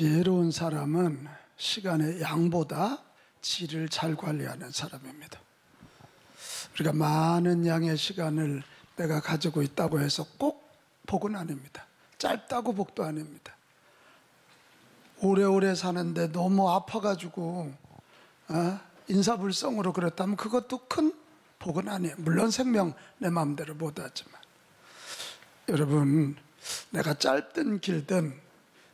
지혜로운 사람은 시간의 양보다 질을 잘 관리하는 사람입니다. 우리가 많은 양의 시간을 내가 가지고 있다고 해서 꼭 복은 아닙니다. 짧다고 복도 아닙니다. 오래오래 사는데 너무 아파가지고 인사불성으로 그렇다면 그것도 큰 복은 아니에요. 물론 생명 내 마음대로 못하지만, 여러분, 내가 짧든 길든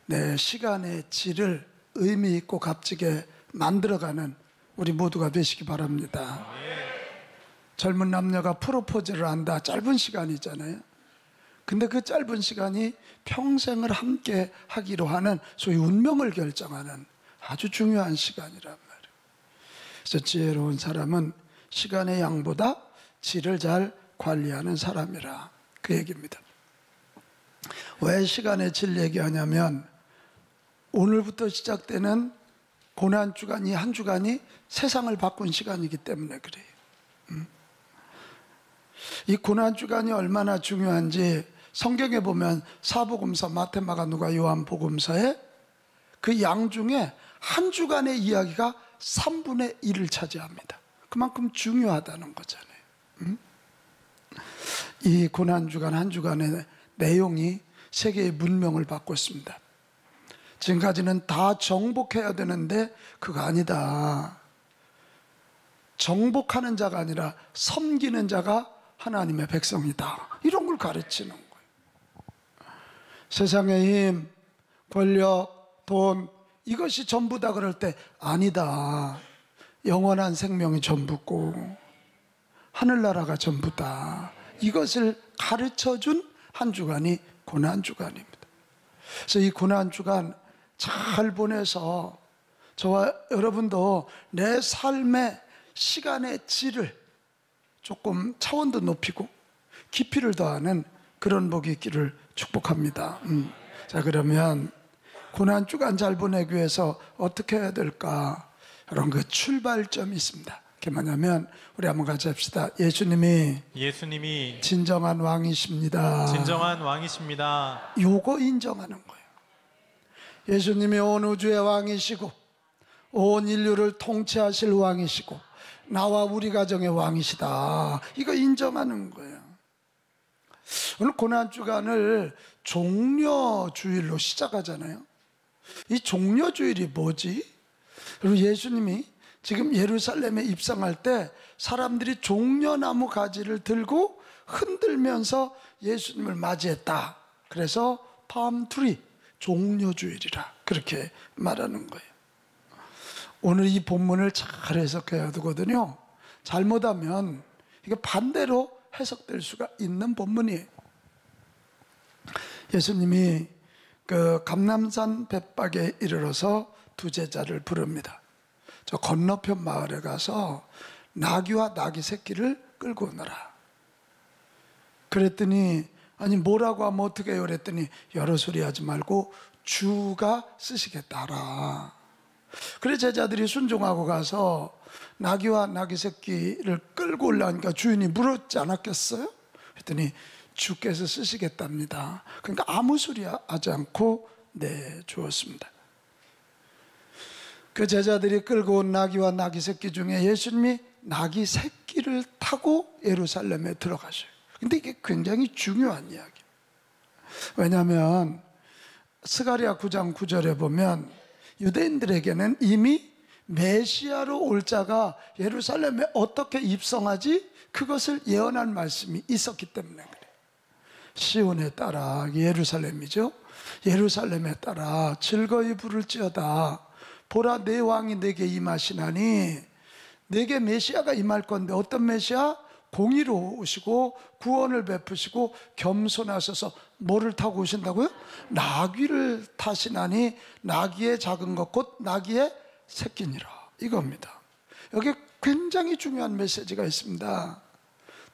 내 시간의 질을 의미 있고 값지게 만들어가는 우리 모두가 되시기 바랍니다. 젊은 남녀가 프로포즈를 한다. 짧은 시간이잖아요. 근데 그 짧은 시간이 평생을 함께 하기로 하는 소위 운명을 결정하는 아주 중요한 시간이란 말이에요. 그래서 지혜로운 사람은 시간의 양보다 질을 잘 관리하는 사람이라, 그 얘기입니다. 왜 시간의 질 얘기하냐면 오늘부터 시작되는 고난주간, 이 한 주간이 세상을 바꾼 시간이기 때문에 그래요. 이 고난주간이 얼마나 중요한지 성경에 보면 사복음서, 마태, 마가, 누가, 요한 복음서에 그 양 중에 한 주간의 이야기가 3분의 1을 차지합니다. 그만큼 중요하다는 거잖아요. 이 고난주간 한 주간의 내용이 세계의 문명을 바꿨습니다. 지금까지는 다 정복해야 되는데 그거 아니다. 정복하는 자가 아니라 섬기는 자가 하나님의 백성이다. 이런 걸 가르치는 거예요. 세상의 힘, 권력, 돈, 이것이 전부다 그럴 때 아니다. 영원한 생명이 전부고 하늘나라가 전부다. 이것을 가르쳐준 한 주간이 고난주간입니다. 그래서 이 고난주간 잘 보내서 저와 여러분도 내 삶의 시간의 질을 조금 차원도 높이고 깊이를 더하는 그런 복이 있기를 축복합니다. 자, 그러면 고난주간 잘 보내기 위해서 어떻게 해야 될까? 이런 그 출발점이 있습니다. 그게 뭐냐면 우리 한번 같이 합시다. 예수님이 진정한 왕이십니다. 진정한 왕이십니다. 요거 인정하는 거예요. 예수님이 온 우주의 왕이시고 온 인류를 통치하실 왕이시고 나와 우리 가정의 왕이시다. 이거 인정하는 거예요. 오늘 고난주간을 종려주일로 시작하잖아요. 이 종려주일이 뭐지? 그리고 예수님이 지금 예루살렘에 입성할 때 사람들이 종려나무 가지를 들고 흔들면서 예수님을 맞이했다. 그래서 팜트리, 종려주일이라 그렇게 말하는 거예요. 오늘 이 본문을 잘 해석해야 되거든요. 잘못하면 이게 반대로 해석될 수가 있는 본문이에요. 예수님이 그 감람산 벳박에 이르러서 두 제자를 부릅니다. 저 건너편 마을에 가서 나귀와 나귀 새끼를 끌고 오너라. 그랬더니 아니 뭐라고 하면 어떻게 해요? 그랬더니 여러 소리 하지 말고 주가 쓰시겠다라. 그래 제자들이 순종하고 가서 나귀와 나귀 새끼를 끌고 올라오니까 주인이 물었지 않았겠어요? 그랬더니 주께서 쓰시겠답니다. 그러니까 아무 소리 하지 않고 내주었습니다. 그 제자들이 끌고 온 나귀와 나귀 새끼 중에 예수님이 나귀 새끼를 타고 예루살렘에 들어가셔요. 근데 이게 굉장히 중요한 이야기예요. 왜냐하면 스가랴 9장 9절에 보면 유대인들에게는 이미 메시아로 올 자가 예루살렘에 어떻게 입성하지? 그것을 예언한 말씀이 있었기 때문에 그래요. 시온에 따라, 예루살렘이죠. 예루살렘에 따라 즐거이 부를지어다. 보라 내 왕이 내게 임하시나니, 내게 메시아가 임할 건데 어떤 메시아? 공의로우시고 구원을 베푸시고 겸손하셔서 뭐를 타고 오신다고요? 나귀를 타시나니 나귀의 작은 것 곧 나귀의 새끼니라, 이겁니다. 여기 굉장히 중요한 메시지가 있습니다.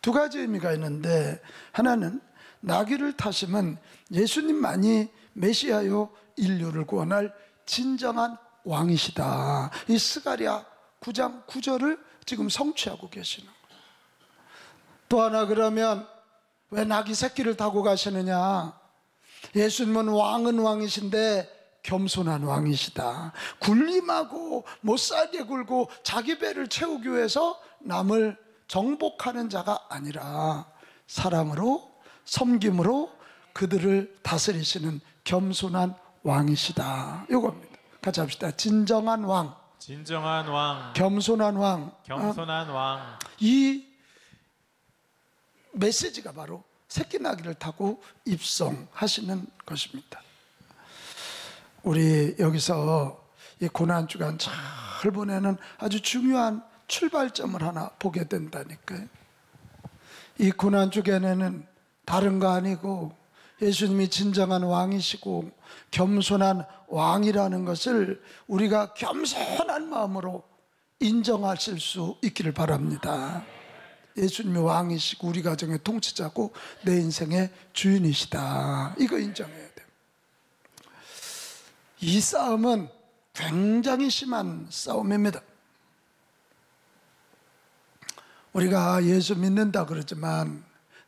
두 가지 의미가 있는데, 하나는 나귀를 타시면 예수님만이 메시아요 인류를 구원할 진정한 왕이시다. 이 스가랴 9장 9절을 지금 성취하고 계시는 거예요. 또 하나, 그러면 왜 나귀 새끼를 타고 가시느냐? 예수님은 왕은 왕이신데 겸손한 왕이시다. 군림하고 못살게 굴고 자기 배를 채우기 위해서 남을 정복하는 자가 아니라 사랑으로 섬김으로 그들을 다스리시는 겸손한 왕이시다. 이겁니다. 같이 합시다. 진정한 왕, 진정한 왕, 겸손한 왕. 겸손한 왕. 이 메시지가 바로 새끼나귀를 타고 입성하시는 것입니다. 우리 여기서 이 고난주간 잘 보내는 아주 중요한 출발점을 하나 보게 된다니까요. 이 고난주간에는 다른 거 아니고 예수님이 진정한 왕이시고 겸손한 왕이라는 것을 우리가 겸손한 마음으로 인정하실 수 있기를 바랍니다. 예수님이 왕이시고 우리 가정의 통치자고 내 인생의 주인이시다. 이거 인정해야 돼요. 이 싸움은 굉장히 심한 싸움입니다. 우리가 예수 믿는다 그러지만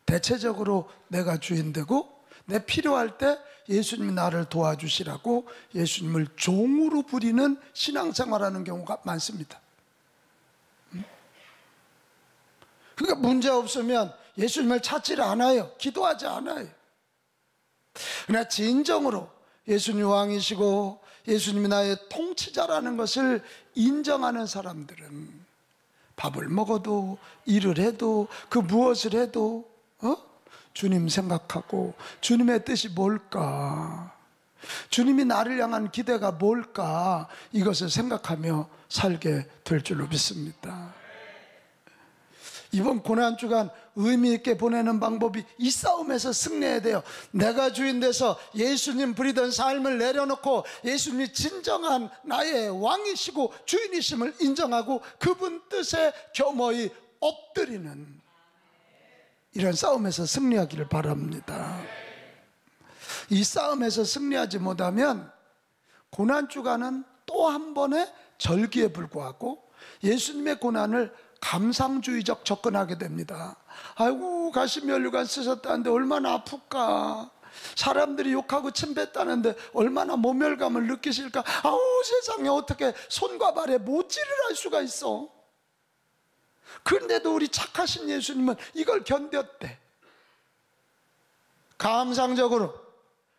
대체적으로 내가 주인 되고 내 필요할 때 예수님이 나를 도와주시라고 예수님을 종으로 부리는 신앙생활하는 경우가 많습니다. 그러니까 문제 없으면 예수님을 찾지를 않아요. 기도하지 않아요. 그러나 진정으로 예수님 왕이시고 예수님이 나의 통치자라는 것을 인정하는 사람들은 밥을 먹어도 일을 해도 그 무엇을 해도 주님 생각하고 주님의 뜻이 뭘까, 주님이 나를 향한 기대가 뭘까, 이것을 생각하며 살게 될 줄로 믿습니다. 이번 고난주간 의미 있게 보내는 방법이 이 싸움에서 승리해야 돼요. 내가 주인 돼서 예수님 부리던 삶을 내려놓고 예수님이 진정한 나의 왕이시고 주인이심을 인정하고 그분 뜻에 겸허히 엎드리는 이런 싸움에서 승리하기를 바랍니다. 이 싸움에서 승리하지 못하면 고난주간은 또 한 번의 절기에 불과하고 예수님의 고난을 감상주의적 접근하게 됩니다. 아이고 가시면류관 쓰셨다는데 얼마나 아플까, 사람들이 욕하고 침뱉다는데 얼마나 모멸감을 느끼실까, 아우 세상에 어떻게 손과 발에 못질을 할 수가 있어. 그런데도 우리 착하신 예수님은 이걸 견뎠대. 감상적으로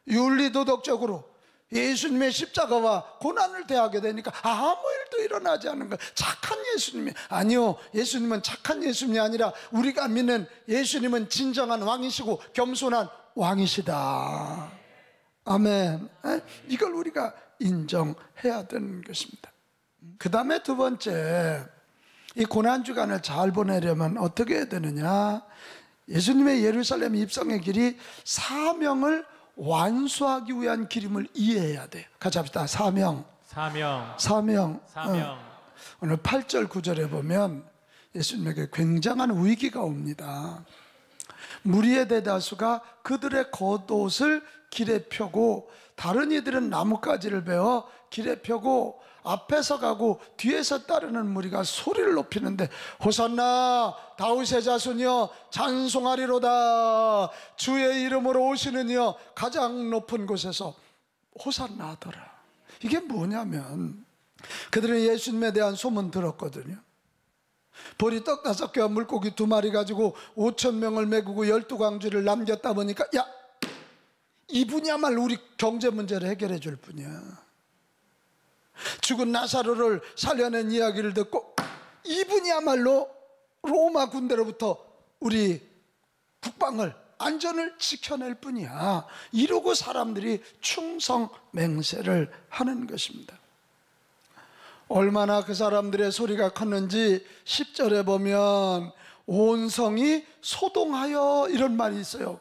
윤리도덕적으로 예수님의 십자가와 고난을 대하게 되니까 아무 일도 일어나지 않는 거예요. 착한 예수님이 아니요, 예수님은 착한 예수님이 아니라 우리가 믿는 예수님은 진정한 왕이시고 겸손한 왕이시다. 아멘. 이걸 우리가 인정해야 되는 것입니다. 그 다음에 두 번째, 이 고난주간을 잘 보내려면 어떻게 해야 되느냐, 예수님의 예루살렘 입성의 길이 사명을 완수하기 위한 길임을 이해해야 돼요. 같이 합시다. 사명. 오늘 8절 9절에 보면 예수님에게 굉장한 위기가 옵니다. 무리의 대다수가 그들의 겉옷을 길에 펴고 다른 이들은 나뭇가지를 베어 길에 펴고 앞에서 가고 뒤에서 따르는 무리가 소리를 높이는데 호산나 다윗의 자손이여 찬송하리로다, 주의 이름으로 오시는 이여 가장 높은 곳에서 호산나 하더라. 이게 뭐냐면 그들은 예수님에 대한 소문 들었거든요. 보리 떡 5개와 물고기 2마리 가지고 5,000명을 메우고 12광주를 남겼다 보니까 야, 이분이야말로 우리 경제 문제를 해결해 줄 분이야. 죽은 나사로를 살려낸 이야기를 듣고 이분이야말로 로마 군대로부터 우리 국방을 안전을 지켜낼 분이야. 이러고 사람들이 충성 맹세를 하는 것입니다. 얼마나 그 사람들의 소리가 컸는지 10절에 보면 온 성이 소동하여 이런 말이 있어요.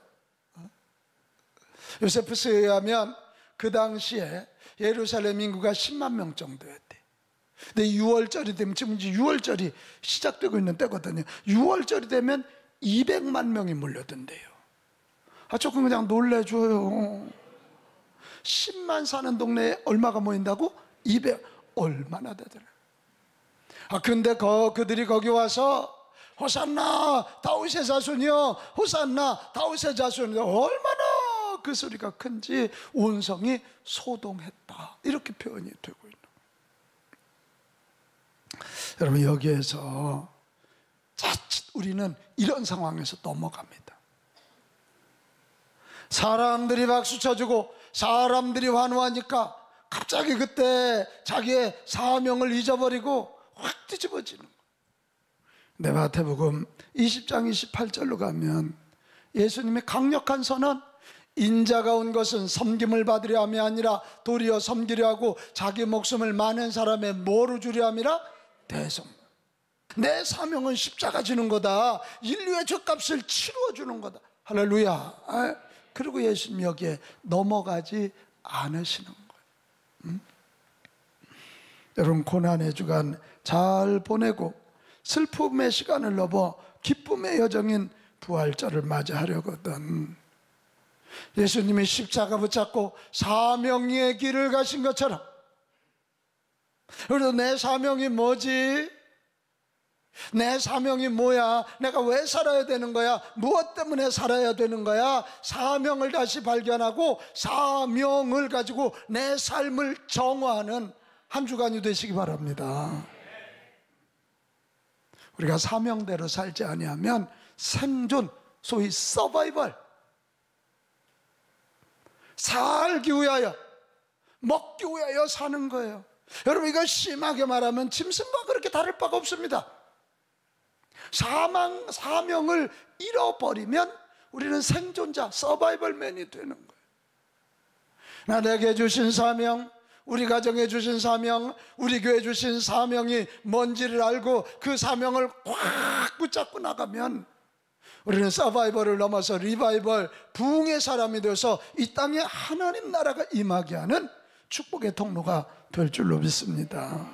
요세푸스에 의하면 그 당시에 예루살렘 인구가 10만 명 정도였대. 근데 6월절이 되면, 지금 이제 6월절이 시작되고 있는 때거든요. 6월절이 되면 200만 명이 몰려든대요. 조금 그냥 놀래줘요. 10만 사는 동네에 얼마가 모인다고? 200. 얼마나 되더라. 근데 그들이 거기 와서 호산나 다윗의 자손이여, 호산나 다윗의 자손이여, 얼마나 그 소리가 큰지 온 성이 소동했다, 이렇게 표현이 되고 있는 거예요. 여러분, 여기에서 자칫 우리는 이런 상황에서 넘어갑니다. 사람들이 박수 쳐주고 사람들이 환호하니까 갑자기 그때 자기의 사명을 잊어버리고 확 뒤집어지는 거예요. 네, 마태복음 20장 28절로 가면 예수님의 강력한 선언, 인자가 온 것은 섬김을 받으려 함이 아니라 도리어 섬기려 하고 자기 목숨을 많은 사람의 뭐로 주려 함이라? 대성. 내 사명은 십자가 지는 거다. 인류의 죗값을 치루어 주는 거다. 할렐루야. 그리고 예수님 여기에 넘어가지 않으시는 거예요. 여러분, 고난의 주간 잘 보내고 슬픔의 시간을 넘어 기쁨의 여정인 부활절을 맞이하려거든 예수님이 십자가 붙잡고 사명의 길을 가신 것처럼, 그래도 내 사명이 뭐지? 내 사명이 뭐야? 내가 왜 살아야 되는 거야? 무엇 때문에 살아야 되는 거야? 사명을 다시 발견하고 사명을 가지고 내 삶을 정화하는 한 주간이 되시기 바랍니다. 우리가 사명대로 살지 아니하면 생존, 소위 서바이벌, 살기 위하여, 먹기 위하여 사는 거예요. 여러분, 이거 심하게 말하면 짐승과 그렇게 다를 바가 없습니다. 사명을 잃어버리면 우리는 생존자, 서바이벌맨이 되는 거예요. 내게 주신 사명, 우리 가정에 주신 사명, 우리 교회에 주신 사명이 뭔지를 알고 그 사명을 꽉 붙잡고 나가면 우리는 서바이벌을 넘어서 리바이벌, 부흥의 사람이 되어서 이 땅에 하나님 나라가 임하게 하는 축복의 통로가 될 줄로 믿습니다.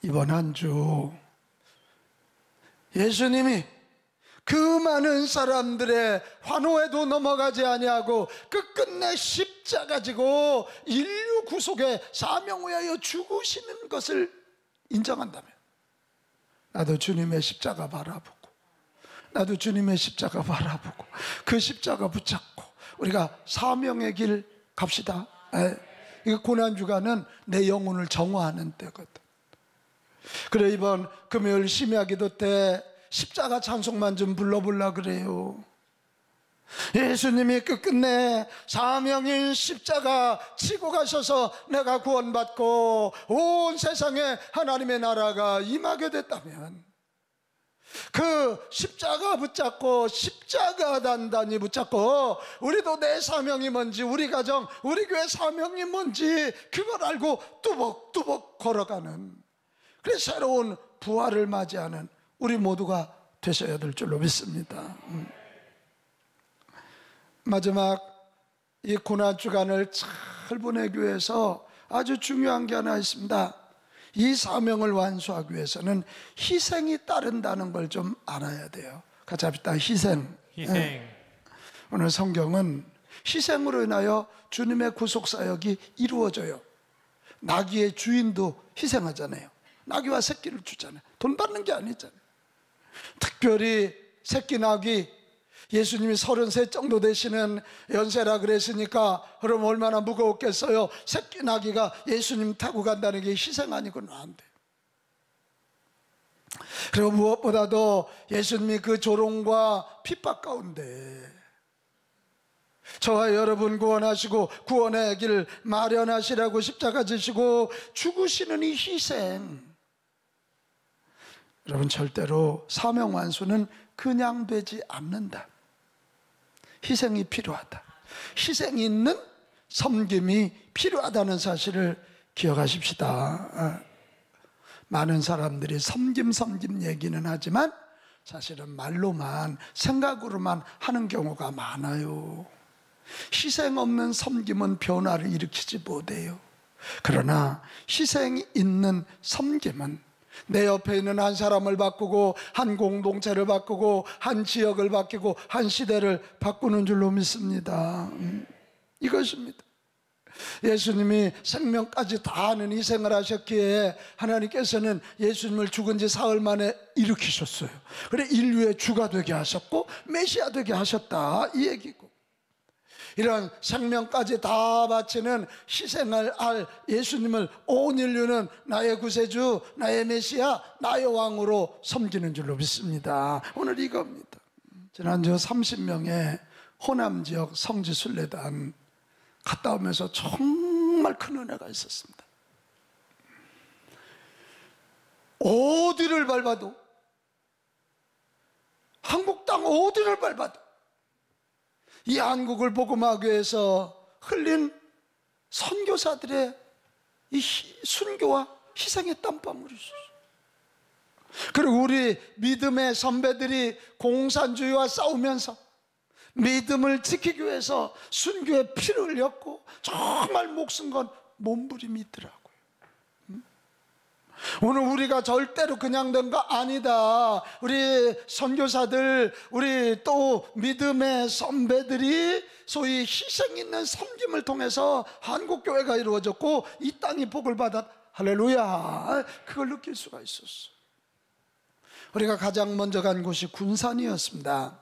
이번 한 주 예수님이 그 많은 사람들의 환호에도 넘어가지 아니하고 끝끝내 십자가 지고 인류 구속의 사명 위하여 죽으시는 것을 인정한다면, 나도 주님의 십자가 바라보고, 나도 주님의 십자가 바라보고 그 십자가 붙잡고 우리가 사명의 길 갑시다. 이 고난주간은 내 영혼을 정화하는 때거든. 그래, 이번 금요일 심야기도 때 십자가 찬송만 좀 불러보려 그래요. 예수님이 끝끝내 사명인 십자가 치고 가셔서 내가 구원받고 온 세상에 하나님의 나라가 임하게 됐다면, 그 십자가 붙잡고 십자가 단단히 붙잡고 우리도 내 사명이 뭔지, 우리 가정, 우리 교회 사명이 뭔지 그걸 알고 뚜벅뚜벅 걸어가는, 그래서 새로운 부활을 맞이하는 우리 모두가 되셔야 될 줄로 믿습니다. 마지막 이 고난주간을 잘 보내기 위해서 아주 중요한 게 하나 있습니다. 이 사명을 완수하기 위해서는 희생이 따른다는 걸 좀 알아야 돼요. 같이 합시다. 희생. 오늘 성경은 희생으로 인하여 주님의 구속사역이 이루어져요. 나귀의 주인도 희생하잖아요. 나귀와 새끼를 주잖아요. 돈 받는 게 아니잖아요. 특별히 새끼 나귀, 예수님이 33 정도 되시는 연세라 그랬으니까 그럼 얼마나 무거웠겠어요. 새끼 나귀가 예수님 타고 간다는 게 희생 아니고는 안 돼요. 그리고 무엇보다도 예수님이 그 조롱과 핍박 가운데 저와 여러분 구원하시고 구원의 길 마련하시라고 십자가 지시고 죽으시는 이 희생, 여러분, 절대로 사명 완수는 그냥 되지 않는다. 희생이 필요하다. 희생이 있는 섬김이 필요하다는 사실을 기억하십시다. 많은 사람들이 섬김 얘기는 하지만 사실은 말로만, 생각으로만 하는 경우가 많아요. 희생 없는 섬김은 변화를 일으키지 못해요. 그러나 희생이 있는 섬김은 내 옆에 있는 한 사람을 바꾸고 한 공동체를 바꾸고 한 지역을 바꾸고 한 시대를 바꾸는 줄로 믿습니다. 이것입니다. 예수님이 생명까지 다하는 희생을 하셨기에 하나님께서는 예수님을 죽은 지 사흘 만에 일으키셨어요. 그래 인류의 주가 되게 하셨고 메시아 되게 하셨다 이 얘기고, 이런 생명까지 다 바치는 희생을 할 예수님을 온 인류는 나의 구세주, 나의 메시아, 나의 왕으로 섬기는 줄로 믿습니다. 오늘 이겁니다. 지난주 30명의 호남지역 성지순례단 갔다 오면서 정말 큰 은혜가 있었습니다. 어디를 밟아도, 한국 땅 어디를 밟아도 이 한국을 복음하기 위해서 흘린 선교사들의 이 순교와 희생의 땀방울이 있었어요. 그리고 우리 믿음의 선배들이 공산주의와 싸우면서 믿음을 지키기 위해서 순교의 피를 흘렸고 정말 목숨 건 몸부림이 있더라고요. 오늘 우리가 절대로 그냥 된 거 아니다. 우리 선교사들, 우리 또 믿음의 선배들이 소위 희생 있는 섬김을 통해서 한국교회가 이루어졌고 이 땅이 복을 받았. 할렐루야. 그걸 느낄 수가 있었어. 우리가 가장 먼저 간 곳이 군산이었습니다.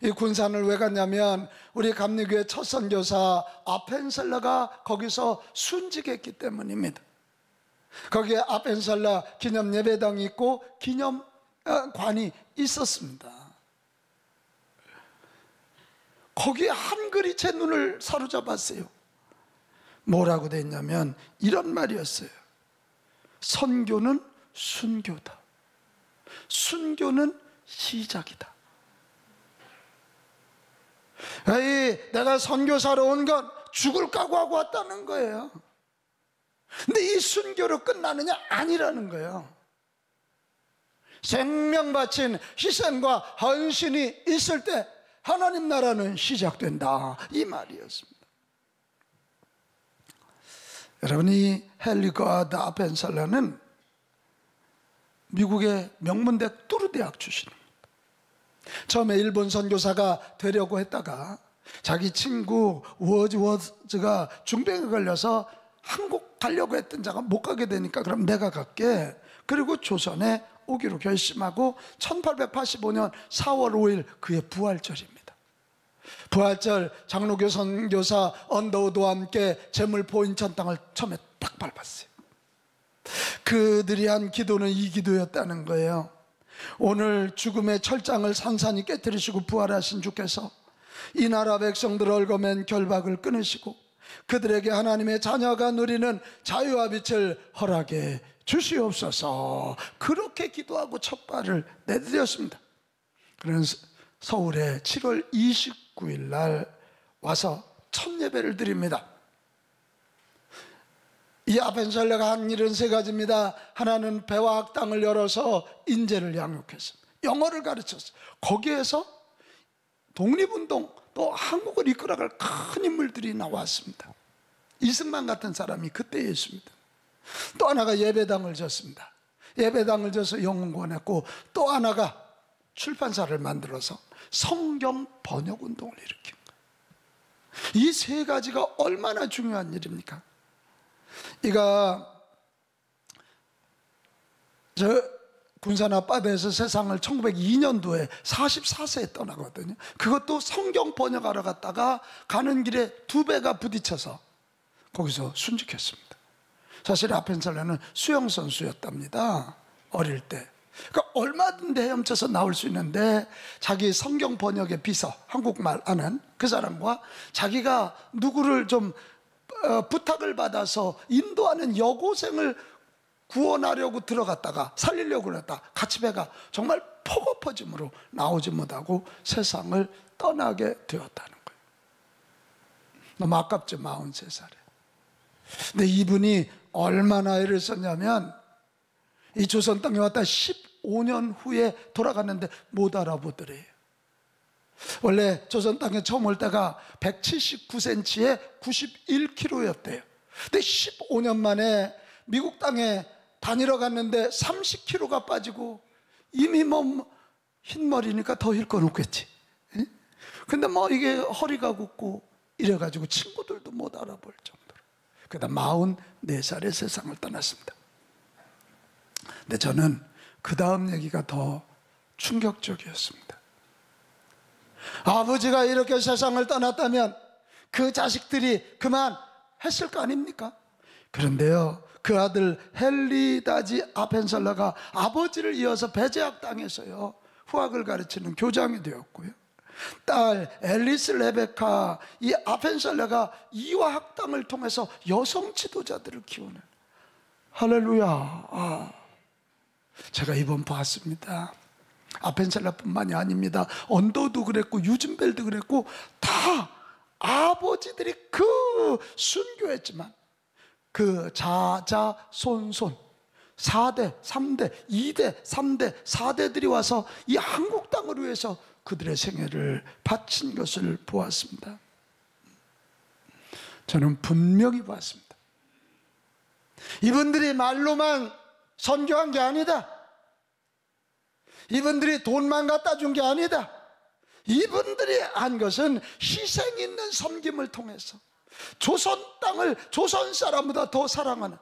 이 군산을 왜 갔냐면 우리 감리교회 첫 선교사 아펜셀러가 거기서 순직했기 때문입니다. 거기에 아펜셀러 기념 예배당이 있고 기념관이 있었습니다. 거기에 한 글이 제 눈을 사로잡았어요. 뭐라고 돼 있냐면 이런 말이었어요. 선교는 순교다. 순교는 시작이다. 에이, 내가 선교사로 온 건 죽을 각오하고 왔다는 거예요. 근데 이 순교로 끝나느냐? 아니라는 거예요. 생명 바친 희생과 헌신이 있을 때 하나님 나라는 시작된다 이 말이었습니다. 여러분, 이 헨리거드 아펜셀러는 미국의 명문대 뚜르 대학 출신입니다. 처음에 일본 선교사가 되려고 했다가 자기 친구 워즈워즈가 중병에 걸려서 한국 가려고 했던 자가 못 가게 되니까 그럼 내가 갈게. 그리고 조선에 오기로 결심하고 1885년 4월 5일 그의 부활절입니다. 부활절 장로교 선교사 언더우드와 함께 제물포 인천 땅을 처음에 딱 밟았어요. 그들이 한 기도는 이 기도였다는 거예요. 오늘 죽음의 철장을 산산히 깨뜨리시고 부활하신 주께서 이 나라 백성들을 얽어맨 결박을 끊으시고 그들에게 하나님의 자녀가 누리는 자유와 빛을 허락해 주시옵소서. 그렇게 기도하고 첫 발을 내디뎠습니다. 그래서 서울에 7월 29일 날 와서 첫 예배를 드립니다. 이 아펜셀러가 한 일은 세 가지입니다. 하나는 배와 학당을 열어서 인재를 양육했습니다. 영어를 가르쳤어요. 거기에서 독립운동 또 한국을 이끌어갈 큰 인물들이 나왔습니다. 이승만 같은 사람이 그때 예수입니다. 또 하나가 예배당을 졌습니다. 예배당을 져서 영웅권했고 또 하나가 출판사를 만들어서 성경 번역 운동을 일으킨 거예요. 이 세 가지가 얼마나 중요한 일입니까? 이가 군산 앞바다에서 세상을 1902년도에 44세에 떠나거든요. 그것도 성경 번역하러 갔다가 가는 길에 두 배가 부딪혀서 거기서 순직했습니다. 사실 아펜셀러는 수영선수였답니다. 어릴 때. 그러니까 얼마든지 헤엄쳐서 나올 수 있는데 자기 성경 번역의 비서, 한국말 아는 그 사람과 자기가 누구를 좀 부탁을 받아서 인도하는 여고생을 구원하려고 들어갔다가 살리려고 그랬다 같이 배가 정말 퍼거퍼짐으로 나오지 못하고 세상을 떠나게 되었다는 거예요. 너무 아깝죠. 43살에. 근데 이분이 얼마나 애를 썼냐면 이 조선 땅에 왔다 15년 후에 돌아갔는데 못 알아보더래요. 원래 조선 땅에 처음 올 때가 179cm에 91kg였대요. 근데 15년 만에 미국 땅에 다니러 갔는데 30kg가 빠지고 이미 뭐 흰머리니까 더 힐 건 없겠지. 근데 뭐 이게 허리가 굽고 이래가지고 친구들도 못 알아볼 정도. 그다음 44살에 세상을 떠났습니다. 근데 저는 그 다음 얘기가 더 충격적이었습니다. 아버지가 이렇게 세상을 떠났다면 그 자식들이 그만했을 거 아닙니까? 그런데요, 그 아들 헨리 다지 아펜셀러가 아버지를 이어서 배제학 당해서요 후학을 가르치는 교장이 되었고요, 딸 앨리스 레베카 이 아펜셀러가 이화 학당을 통해서 여성 지도자들을 키우는, 할렐루야. 제가 이번 봤습니다. 아펜셀러뿐만이 아닙니다. 언더도 그랬고 유진벨도 그랬고 다 아버지들이 그 순교했지만 그 자자손손 4대, 3대, 2대, 3대, 4대들이 와서 이 한국 땅을 위해서 그들의 생애를 바친 것을 보았습니다. 저는 분명히 보았습니다. 이분들이 말로만 선교한 게 아니다. 이분들이 돈만 갖다 준 게 아니다. 이분들이 한 것은 희생 있는 섬김을 통해서 조선 땅을 조선 사람보다 더 사랑하는,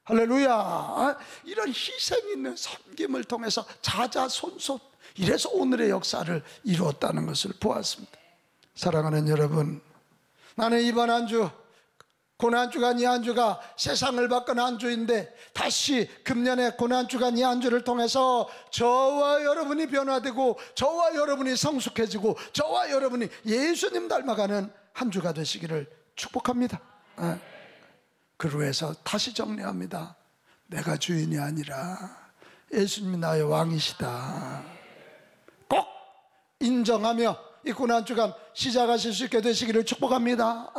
할렐루야, 이런 희생 있는 섬김을 통해서 자자손손, 이래서 오늘의 역사를 이루었다는 것을 보았습니다. 사랑하는 여러분, 나는 이번 한 주, 고난주간 이 한 주가 세상을 바꾼 한 주인데, 다시 금년의 고난주간 이 한 주를 통해서 저와 여러분이 변화되고 저와 여러분이 성숙해지고 저와 여러분이 예수님 닮아가는 한 주가 되시기를 축복합니다. 그로 해서 다시 정리합니다. 내가 주인이 아니라 예수님이 나의 왕이시다. 꼭 인정하며 이 고난주간 시작하실 수 있게 되시기를 축복합니다.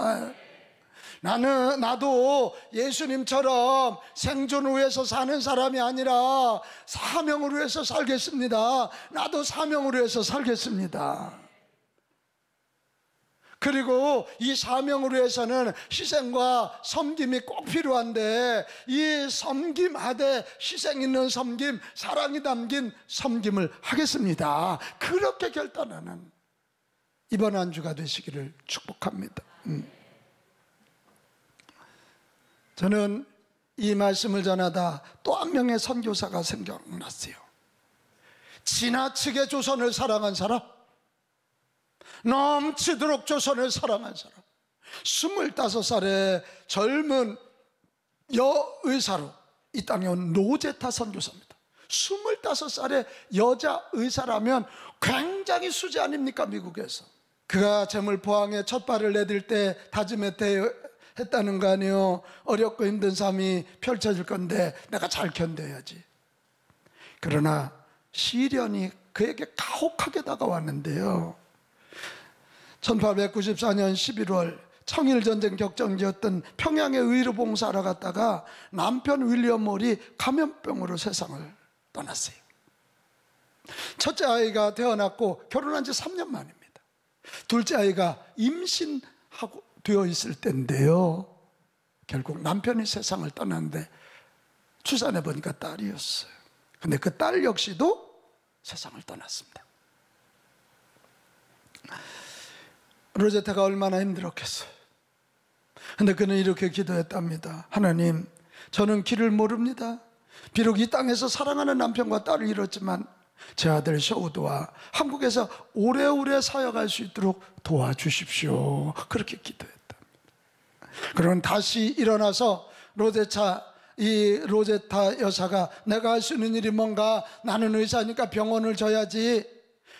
나도 예수님처럼 생존을 위해서 사는 사람이 아니라 사명을 위해서 살겠습니다. 나도 사명을 위해서 살겠습니다. 그리고 이 사명을 위해서는 희생과 섬김이 꼭 필요한데, 이 섬김하되 희생 있는 섬김, 사랑이 담긴 섬김을 하겠습니다. 그렇게 결단하는 이번 한 주가 되시기를 축복합니다. 저는 이 말씀을 전하다 또 한 명의 선교사가 생각났어요. 지나치게 조선을 사랑한 사람, 넘치도록 조선을 사랑한 사람, 25살의 젊은 여의사로 이 땅에 온 로제타 선교사입니다. 25살의 여자 의사라면 굉장히 수지 아닙니까? 미국에서 그가 재물포항에 첫 발을 내딜 때 다짐했다는 거 아니에요. 어렵고 힘든 삶이 펼쳐질 건데 내가 잘 견뎌야지. 그러나 시련이 그에게 가혹하게 다가왔는데요, 1894년 11월 청일전쟁 격전지였던 평양에 의료 봉사하러 갔다가 남편 윌리엄 몰이 감염병으로 세상을 떠났어요. 첫째 아이가 태어났고 결혼한 지 3년 만입니다. 둘째 아이가 임신하고 되어 있을 때인데요, 결국 남편이 세상을 떠났는데 출산해 보니까 딸이었어요. 근데 그 딸 역시도 세상을 떠났습니다. 로제타가 얼마나 힘들었겠어요. 근데 그는 이렇게 기도했답니다. 하나님, 저는 길을 모릅니다. 비록 이 땅에서 사랑하는 남편과 딸을 잃었지만 제 아들 셔우드와 한국에서 오래오래 사역할 수 있도록 도와주십시오. 그렇게 기도했답니다. 그러면 다시 일어나서 로제타 여사가 내가 할 수 있는 일이 뭔가, 나는 의사니까 병원을 져야지.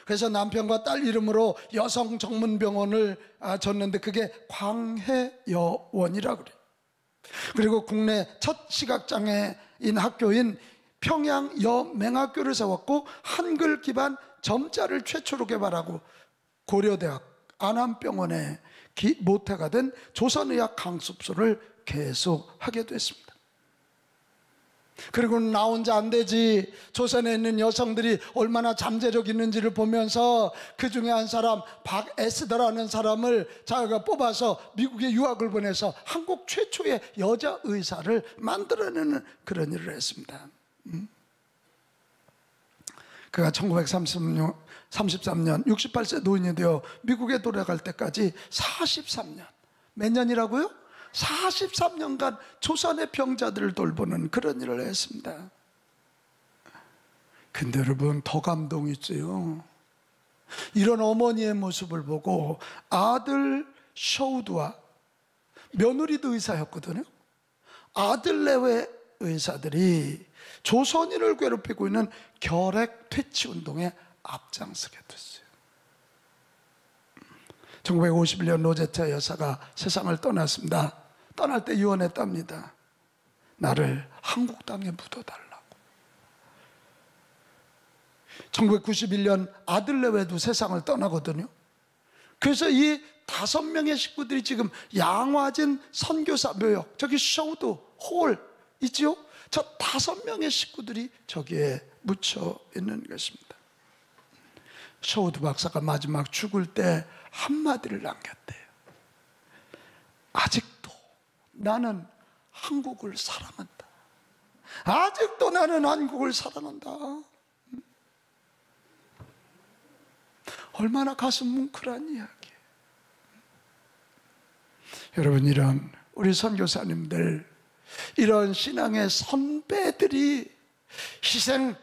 그래서 남편과 딸 이름으로 여성 전문 병원을 졌는데 그게 광해여원이라고 그래요. 그리고 국내 첫 시각장애인 학교인 평양 여맹학교를 세웠고 한글 기반 점자를 최초로 개발하고 고려대학 안암병원에 모태가 된 조선의학 강습소를 계속하게 됐습니다. 그리고 나 혼자 안 되지, 조선에 있는 여성들이 얼마나 잠재력 있는지를 보면서 그 중에 한 사람 박에스더라는 사람을 자기가 뽑아서 미국에 유학을 보내서 한국 최초의 여자 의사를 만들어내는 그런 일을 했습니다. 그가 1933년 68세 노인이 되어 미국에 돌아갈 때까지 43년, 몇 년이라고요? 43년간 조선의 병자들을 돌보는 그런 일을 했습니다. 근데 여러분, 더 감동이지요. 이런 어머니의 모습을 보고 아들 셔우드와 며느리도 의사였거든요. 아들 내외 의사들이 조선인을 괴롭히고 있는 결핵 퇴치 운동에 앞장서게 됐어요. 1951년 로제타 여사가 세상을 떠났습니다. 떠날 때 유언했답니다. 나를 한국 땅에 묻어달라고. 1991년 아들 내외도 세상을 떠나거든요. 그래서 이 5명의 식구들이 지금 양화진 선교사 묘역, 저기 셔우드 홀 있죠? 저 5명의 식구들이 저기에 묻혀 있는 것입니다. 셔우드 박사가 마지막 죽을 때 한마디를 남겼대요. 아직도 나는 한국을 사랑한다. 아직도 나는 한국을 사랑한다. 얼마나 가슴 뭉클한 이야기예요. 여러분, 이런 우리 선교사님들, 이런 신앙의 선배들이 희생,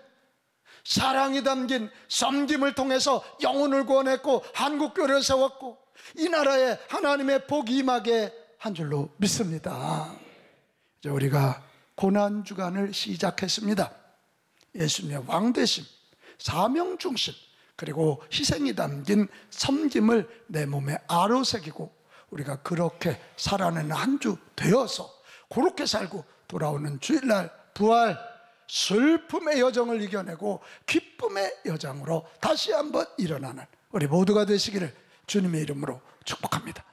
사랑이 담긴 섬김을 통해서 영혼을 구원했고 한국교회를 세웠고 이 나라에 하나님의 복이 임하게 한 줄로 믿습니다. 이제 우리가 고난주간을 시작했습니다. 예수님의 왕되심, 사명중심, 그리고 희생이 담긴 섬김을 내 몸에 아로새기고 우리가 그렇게 살아내는 한 주 되어서 그렇게 살고 돌아오는 주일날 부활, 슬픔의 여정을 이겨내고 기쁨의 여정으로 다시 한번 일어나는 우리 모두가 되시기를 주님의 이름으로 축복합니다.